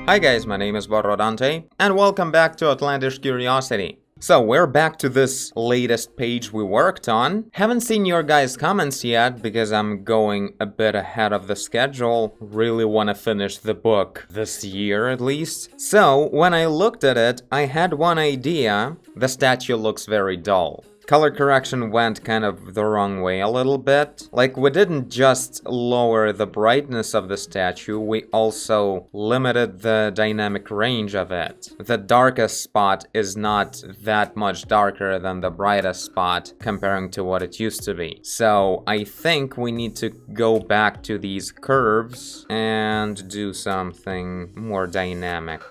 Hi guys, my name is Borrodante, and welcome back to Outlandish Curiosity. So we're back to this latest page we worked on. Haven't seen your guys' comments yet because I'm going a bit ahead of the schedule. Really want to finish the book this year at least. So when I looked at it, I had one idea. The statue looks very dull. Color correction went kind of the wrong way a little bit. Like, we didn't just lower the brightness of the statue, we also limited the dynamic range of it. The darkest spot is not that much darker than the brightest spot comparing to what it used to be. So I think we need to go back to these curves and do something more dynamic.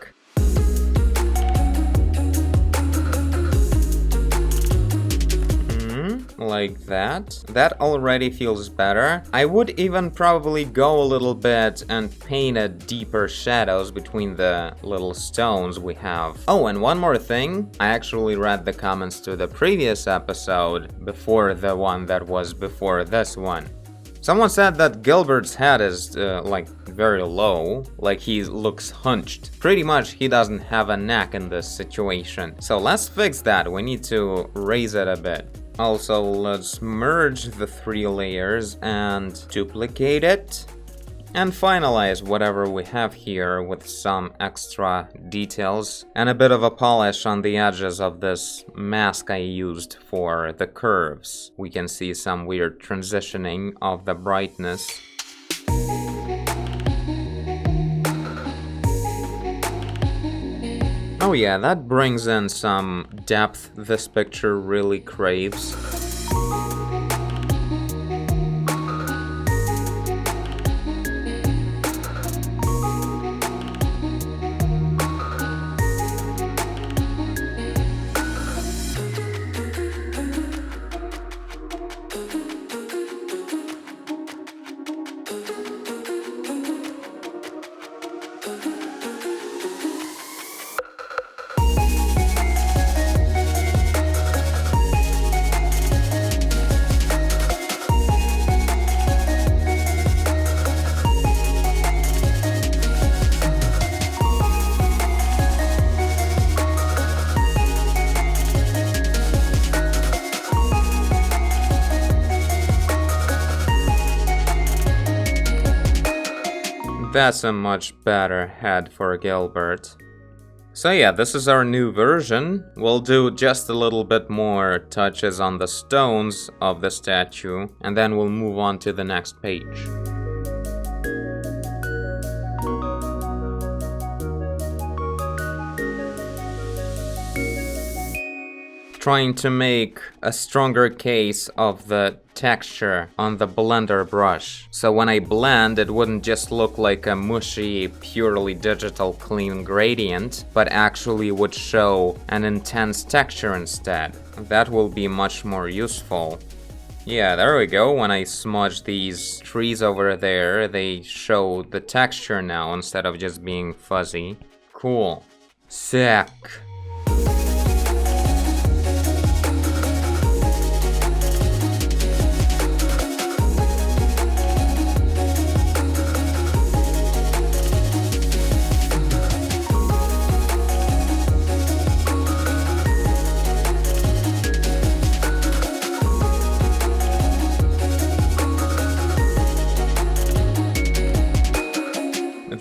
Like that. That already feels better. I would even probably go a little bit and paint a deeper shadows between the little stones we have. Oh, and one more thing. I actually read the comments to the previous episode before the one that was before this one. Someone said that Gilbert's head is, like, very low, like he looks hunched. Pretty much he doesn't have a neck in this situation. So let's fix that, we need to raise it a bit. Also, let's merge the three layers and duplicate it. And finalize whatever we have here with some extra details and a bit of a polish on the edges of this mask I used for the curves. We can see some weird transitioning of the brightness. Oh yeah, that brings in some depth this picture really craves. That's a much better head for Gilbert. So yeah, this is our new version. We'll do just a little bit more touches on the stones of the statue, and then we'll move on to the next page. Trying to make a stronger case of the texture on the blender brush. So when I blend, it wouldn't just look like a mushy, purely digital clean gradient, but actually would show an intense texture instead. That will be much more useful. Yeah, there we go. When I smudge these trees over there, they show the texture now instead of just being fuzzy. Cool. Sick.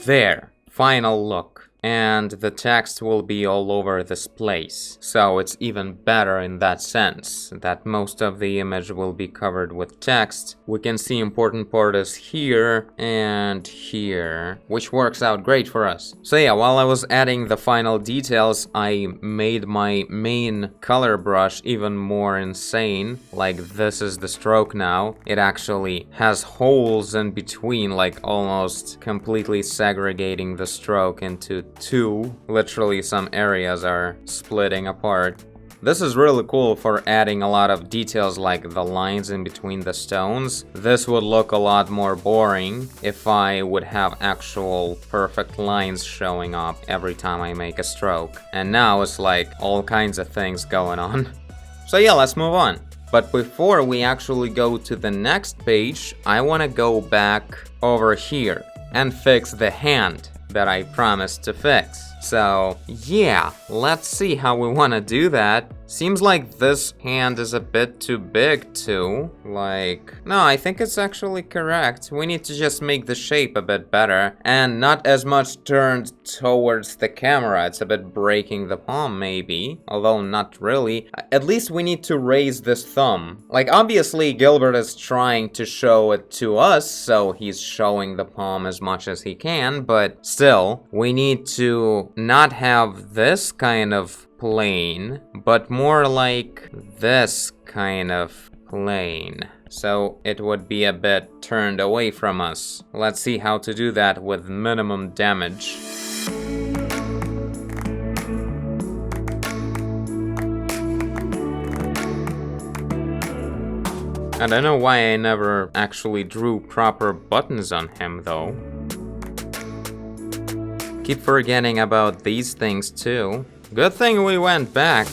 There, final look. And the text will be all over this place. So it's even better in that sense, that most of the image will be covered with text. We can see important part is here and here, which works out great for us. So yeah, while I was adding the final details, I made my main color brush even more insane. Like, this is the stroke now. It actually has holes in between, like almost completely segregating the stroke into two. Literally, some areas are splitting apart. This is really cool for adding a lot of details like the lines in between the stones. This would look a lot more boring if I would have actual perfect lines showing up every time I make a stroke. And now it's like all kinds of things going on. So yeah, let's move on. But before we actually go to the next page, I want to go back over here and fix the hand. that I promised to fix. So, yeah, let's see how we want to do that. Seems like this hand is a bit too big too. Like, no, I think it's actually correct. We need to just make the shape a bit better and not as much turned towards the camera. It's a bit breaking the palm maybe, although not really. At least we need to raise this thumb. Like, obviously Gilbert is trying to show it to us, so he's showing the palm as much as he can, but still, we need to not have this kind of plane, but more like this kind of plane. So it would be a bit turned away from us. Let's see how to do that with minimum damage. I don't know why I never actually drew proper buttons on him though. Keep forgetting about these things too. Good thing we went back.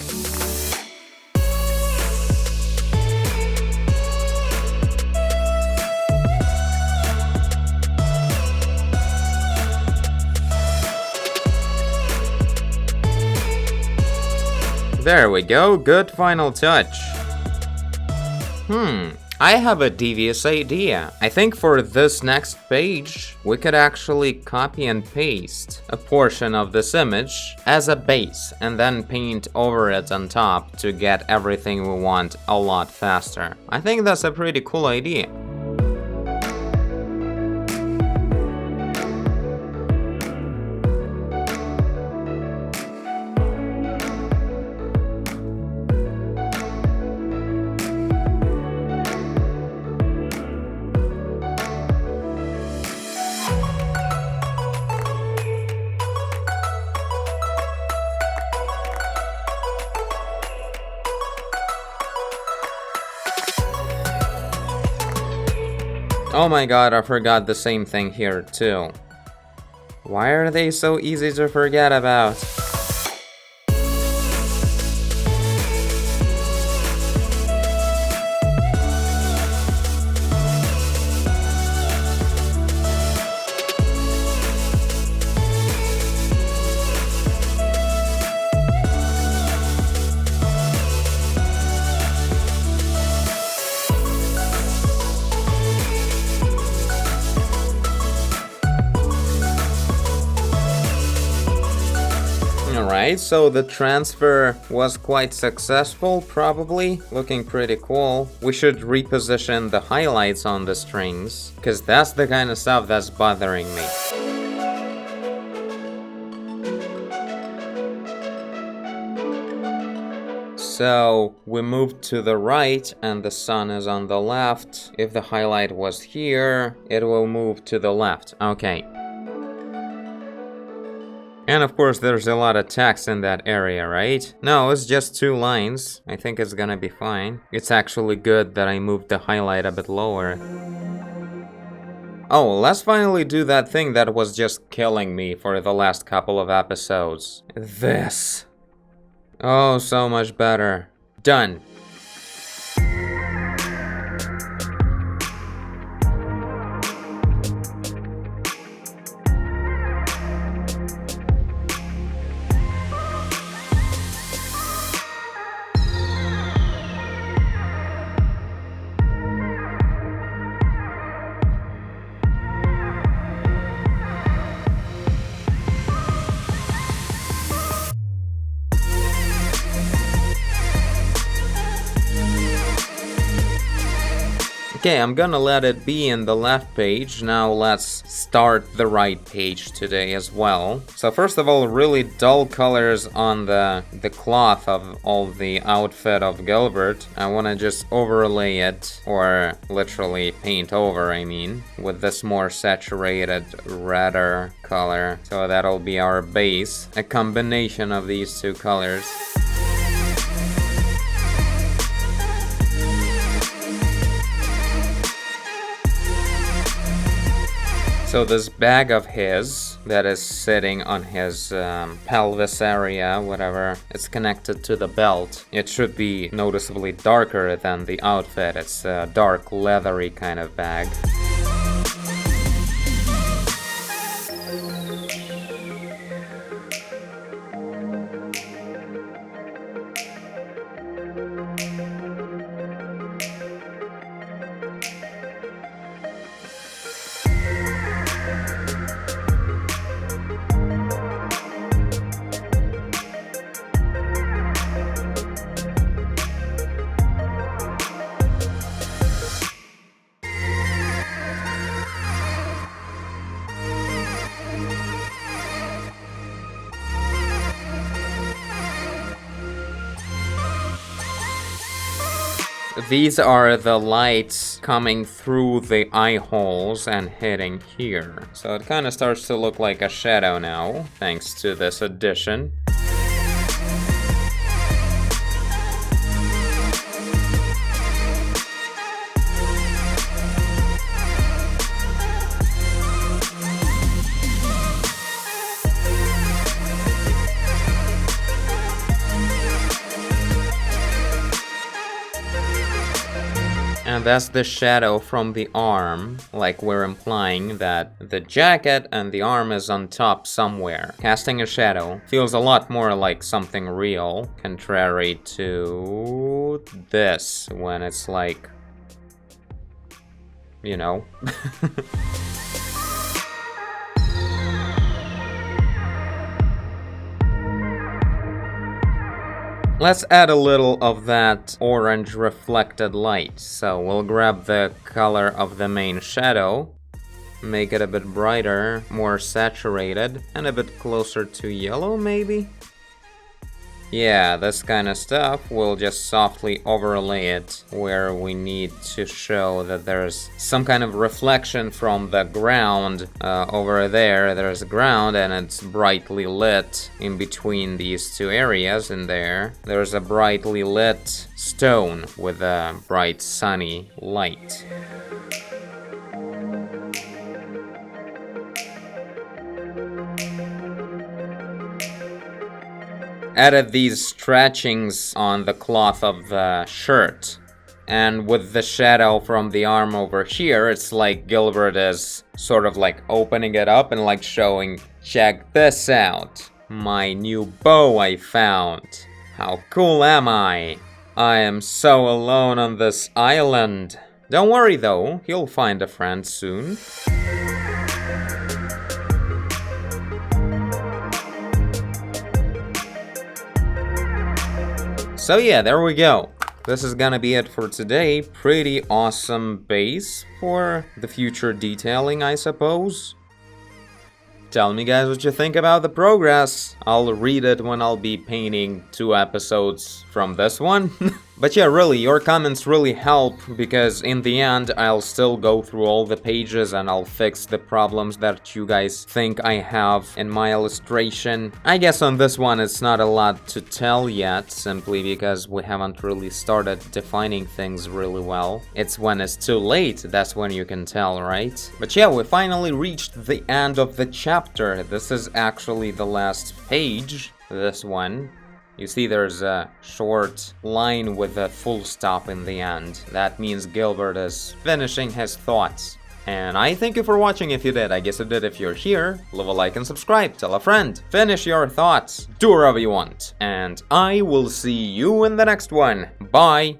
There we go, good final touch. I have a devious idea. I think for this next page, we could actually copy and paste a portion of this image as a base and then paint over it on top to get everything we want a lot faster. I think that's a pretty cool idea. Oh my god, I forgot the same thing here too. Why are they so easy to forget about? Alright, so the transfer was quite successful, probably. Looking pretty cool. We should reposition the highlights on the strings, because that's the kind of stuff that's bothering me. So we moved to the right and the sun is on the left. If the highlight was here, it will move to the left. Okay. And of course there's a lot of text in that area, right? No, it's just 2 lines. I think it's gonna be fine. It's actually good that I moved the highlight a bit lower. Oh, let's finally do that thing that was just killing me for the last couple of episodes. This. Oh, so much better. Done. Okay, I'm gonna let it be in the left page. Now let's start the right page today as well. So first of all, really dull colors on the cloth of all the outfit of Gilbert. I wanna just overlay it, or literally paint over, I mean, with this more saturated, redder color. So that'll be our base, a combination of these 2 colors. So this bag of his that is sitting on his pelvis area, whatever, it's connected to the belt. It should be noticeably darker than the outfit. It's a dark leathery kind of bag. These are the lights coming through the eye holes and hitting here. So it kind of starts to look like a shadow now, thanks to this addition. And that's the shadow from the arm, like we're implying that the jacket and the arm is on top somewhere. Casting a shadow feels a lot more like something real, contrary to this, when it's like, you know. Let's add a little of that orange reflected light. So we'll grab the color of the main shadow, make it a bit brighter, more saturated, and a bit closer to yellow maybe? Yeah, this kind of stuff, we'll just softly overlay it where we need to show that there's some kind of reflection from the ground. Over there, there's ground and it's brightly lit in between these two areas, and there's a brightly lit stone with a bright sunny light. Added these stretchings on the cloth of the shirt, and with the shadow from the arm over here, it's like Gilbert is sort of like opening it up and like showing, check this out, my new bow I found. How cool am I? I am so alone on this island. Don't worry though, he'll find a friend soon. So yeah, there we go. This is gonna be it for today. Pretty awesome base for the future detailing, I suppose. Tell me guys what you think about the progress. I'll read it when I'll be painting 2 episodes from this one. But yeah, really, your comments really help, because in the end, I'll still go through all the pages and I'll fix the problems that you guys think I have in my illustration. I guess on this one, it's not a lot to tell yet, simply because we haven't really started defining things really well. It's when it's too late, that's when you can tell, right? But yeah, we finally reached the end of the chapter. This is actually the last page, this one. You see there's a short line with a full stop in the end. That means Gilbert is finishing his thoughts. And I thank you for watching if you did. I guess you did if you're here. Leave a like and subscribe. Tell a friend. Finish your thoughts. Do whatever you want. And I will see you in the next one. Bye.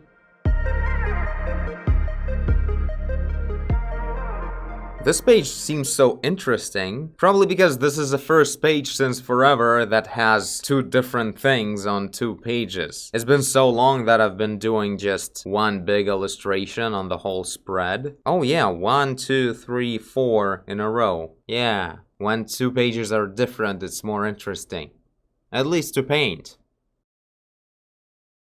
This page seems so interesting, probably because this is the first page since forever that has 2 different things on 2 pages. It's been so long that I've been doing just one big illustration on the whole spread. Oh yeah, 1, 2, 3, 4 in a row. Yeah, when 2 pages are different, it's more interesting. At least to paint.